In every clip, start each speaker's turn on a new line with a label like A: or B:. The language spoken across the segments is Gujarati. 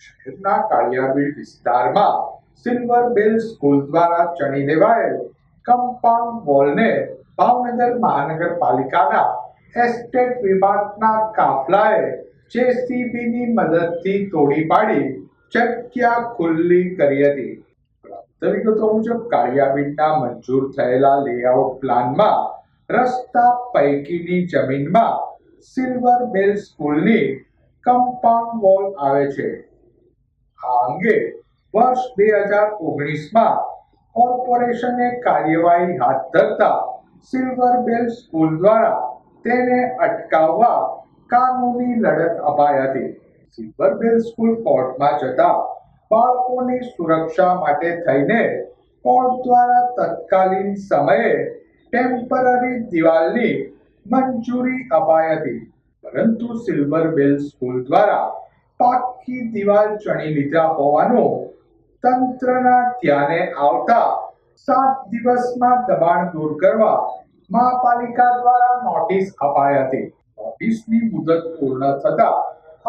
A: શહેરના કાળિયાબીડ વિસ્તારમાં સિલ્વર બેલ સ્કૂલ દ્વારા ચણી લેવાયેલ કમ્પાઉન્ડ વોલને ભાવનગર મહાનગરપાલિકાના એસ્ટેટ વિભાગના કાફલાએ જેસીબીની મદદથી તોડી પાડી જગ્યા ખુલ્લી કરી હતી. પ્રાપ્ત વિગતો મુજબ કાળિયાબીડના મંજૂર થયેલા લેઆઉટ પ્લાનમાં રસ્તા પૈકીની જમીનમાં સિલ્વર બેલ સ્કૂલની કમ્પાઉન્ડ વોલ આવે છે. આ અંગે વર્ષ 2019માં કોર્પોરેશને કાર્યવાહી હાથ ધરતા સિલ્વર બેલ સ્કૂલ દ્વારા તેને અટકાવવા કાનૂની લડત અપાઈ હતી. સિલ્વર બેલ સ્કૂલ કોર્ટમાં જતા બાળકોની સુરક્ષા માટે થઈને કોર્ટ દ્વારા તત્કાલીન સમયે ટેમ્પરરી દિવાલની મંજૂરી અપાઈ હતી, પરંતુ સિલ્વર બેલ સ્કૂલ દ્વારા પાકી દિવાલ ચણી લીધા હોવાનું તંત્રના ધ્યાને આવતા 7 દિવસમાં દબાણ દૂર કરવા મહાપાલિકા દ્વારા નોટિસ અપાઈ હતી. નોટિસની મુદત પૂર્ણ થતા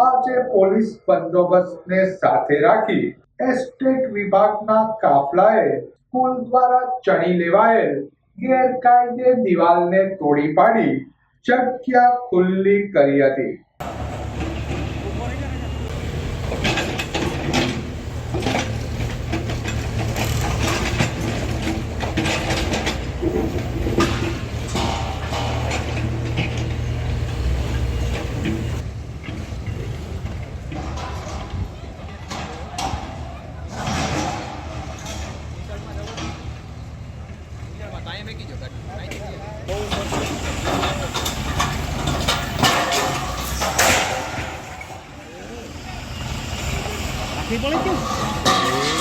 A: આજે પોલીસ બંદોબસ્તને સાથે રાખી એસ્ટેટ વિભાગના કાફલાએ સ્કૂલ દ્વારા ચણી લેવાયેલ ગેરકાયદે દિવાલને તોડી પાડી જગ્યા ખુલ્લી કરી હતી.
B: Aquí por aquí.